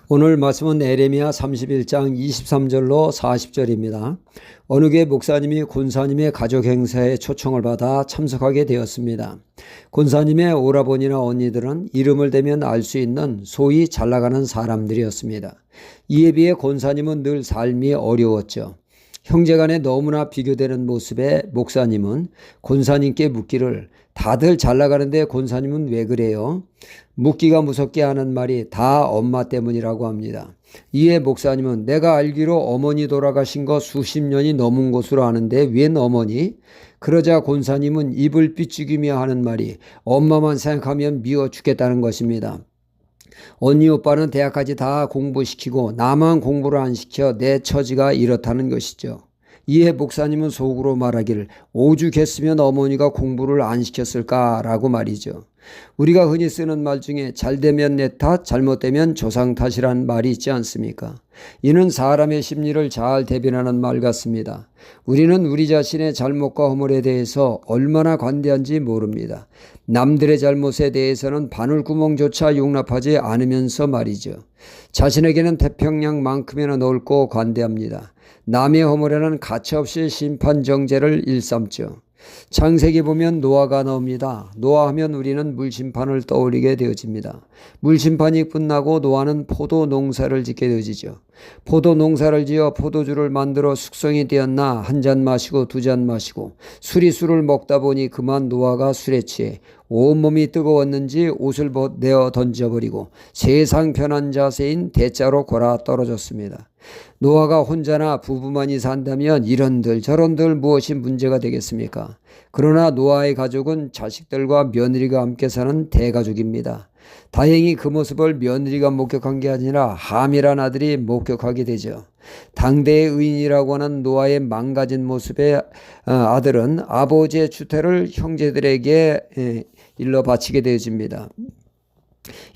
오늘 말씀은 에레미야 31장 23절로 40절입니다. 어느 교회 목사님이 권사님의 가족 행사에 초청을 받아 참석하게 되었습니다. 권사님의 오라버니나 언니들은 이름을 대면 알 수 있는 소위 잘나가는 사람들이었습니다. 이에 비해 권사님은 늘 삶이 어려웠죠. 형제간에 너무나 비교되는 모습에 목사님은 권사님께 묻기를 다들 잘나가는데 권사님은 왜 그래요? 묻기가 무섭게 하는 말이 다 엄마 때문이라고 합니다. 이에 목사님은 내가 알기로 어머니 돌아가신 거 수십 년이 넘은 것으로 아는데 웬 어머니? 그러자 권사님은 입을 삐죽이며 하는 말이 엄마만 생각하면 미워 죽겠다는 것입니다. 언니 오빠는 대학까지 다 공부시키고 나만 공부를 안 시켜 내 처지가 이렇다는 것이죠. 이에 목사님은 속으로 말하기를 오죽했으면 어머니가 공부를 안 시켰을까라고 말이죠. 우리가 흔히 쓰는 말 중에 잘되면 내 탓, 잘못되면 조상 탓이란 말이 있지 않습니까? 이는 사람의 심리를 잘 대변하는 말 같습니다. 우리는 우리 자신의 잘못과 허물에 대해서 얼마나 관대한지 모릅니다. 남들의 잘못에 대해서는 바늘구멍조차 용납하지 않으면서 말이죠. 자신에게는 태평양만큼이나 넓고 관대합니다. 남의 허물에는 가차없이 심판정죄를 일삼죠. 창세기 보면 노아가 나옵니다. 노아하면 우리는 물심판을 떠올리게 되어집니다. 물심판이 끝나고 노아는 포도 농사를 짓게 되어지죠. 포도 농사를 지어 포도주를 만들어 숙성이 되었나 한 잔 마시고 두 잔 마시고 수리수를 먹다 보니 그만 노아가 술에 취해 온몸이 뜨거웠는지 옷을 내어 던져버리고 세상 편한 자세인 대자로 골아 떨어졌습니다. 노아가 혼자나 부부만이 산다면 이런들 저런들 무엇이 문제가 되겠습니까? 그러나 노아의 가족은 자식들과 며느리가 함께 사는 대가족입니다. 다행히 그 모습을 며느리가 목격한 게 아니라 함이란 아들이 목격하게 되죠. 당대의 의인이라고 하는 노아의 망가진 모습의 아들은 아버지의 주택을 형제들에게 일러 바치게 되어집니다.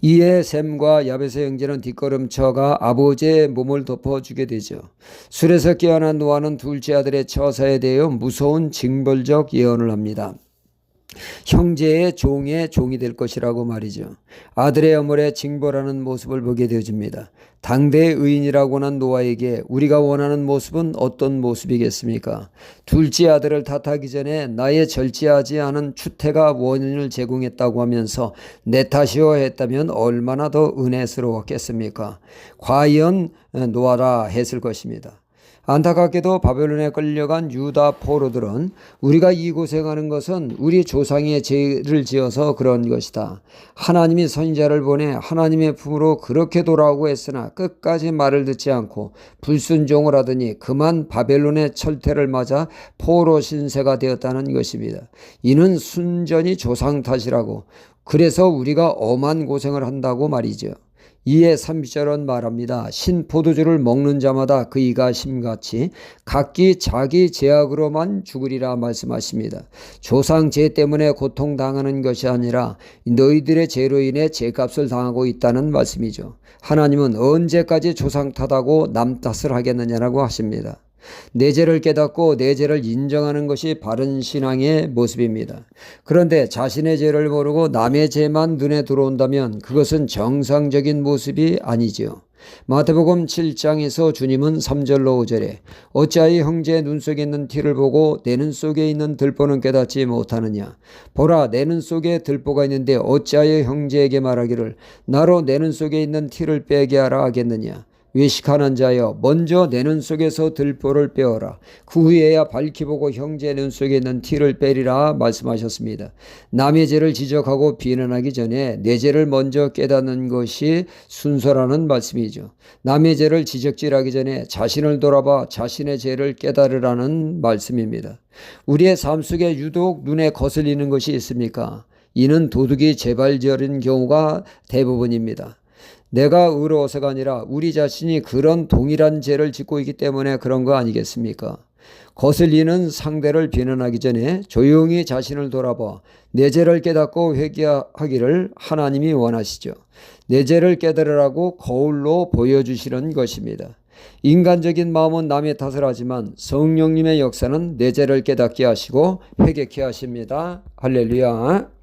이에 셈과 야벳의 형제는 뒷걸음쳐가 아버지의 몸을 덮어주게 되죠. 술에서 깨어난 노아는 둘째 아들의 처사에 대해 무서운 징벌적 예언을 합니다. 형제의 종이 될 것이라고 말이죠. 아들의 어머니에 징벌하는 모습을 보게 되어집니다. 당대의 의인이라고 하는 노아에게 우리가 원하는 모습은 어떤 모습이겠습니까? 둘째 아들을 탓하기 전에 나의 절제하지 않은 추태가 원인을 제공했다고 하면서 내 탓이오 했다면 얼마나 더 은혜스러웠겠습니까? 과연 노아라 했을 것입니다. 안타깝게도 바벨론에 끌려간 유다 포로들은 우리가 이 고생하는 것은 우리 조상의 죄를 지어서 그런 것이다. 하나님이 선지자를 보내 하나님의 품으로 그렇게 돌아오고 했으나 끝까지 말을 듣지 않고 불순종을 하더니 그만 바벨론의 철퇴를 맞아 포로 신세가 되었다는 것입니다. 이는 순전히 조상 탓이라고 그래서 우리가 엄한 고생을 한다고 말이죠. 이에 30절은 말합니다. 신 포도주를 먹는 자마다 그 이가 심같이 각기 자기 죄악으로만 죽으리라 말씀하십니다. 조상 죄 때문에 고통당하는 것이 아니라 너희들의 죄로 인해 죄값을 당하고 있다는 말씀이죠. 하나님은 언제까지 조상 탓하고 남 탓을 하겠느냐라고 하십니다. 내 죄를 깨닫고 내 죄를 인정하는 것이 바른 신앙의 모습입니다. 그런데 자신의 죄를 모르고 남의 죄만 눈에 들어온다면 그것은 정상적인 모습이 아니지요. 마태복음 7장에서 주님은 3절로 5절에 어찌하여 형제의 눈 속에 있는 티를 보고 내 눈 속에 있는 들보는 깨닫지 못하느냐. 보라 내 눈 속에 들보가 있는데 어찌하여 형제에게 말하기를 나로 내 눈 속에 있는 티를 빼게 하라 하겠느냐. 외식하는 자여 먼저 내 눈 속에서 들보를 빼어라. 그 후에야 밝히 보고 형제의 눈 속에 있는 티를 빼리라 말씀하셨습니다. 남의 죄를 지적하고 비난하기 전에 내 죄를 먼저 깨닫는 것이 순서라는 말씀이죠. 남의 죄를 지적질하기 전에 자신을 돌아봐 자신의 죄를 깨달으라는 말씀입니다. 우리의 삶 속에 유독 눈에 거슬리는 것이 있습니까? 이는 도둑이 재발절인 경우가 대부분입니다. 내가 의로워서가 아니라 우리 자신이 그런 동일한 죄를 짓고 있기 때문에 그런 거 아니겠습니까? 거슬리는 상대를 비난하기 전에 조용히 자신을 돌아봐 내 죄를 깨닫고 회개하기를 하나님이 원하시죠. 내 죄를 깨달으라고 거울로 보여주시는 것입니다. 인간적인 마음은 남의 탓을 하지만 성령님의 역사는 내 죄를 깨닫게 하시고 회개케 하십니다. 할렐루야.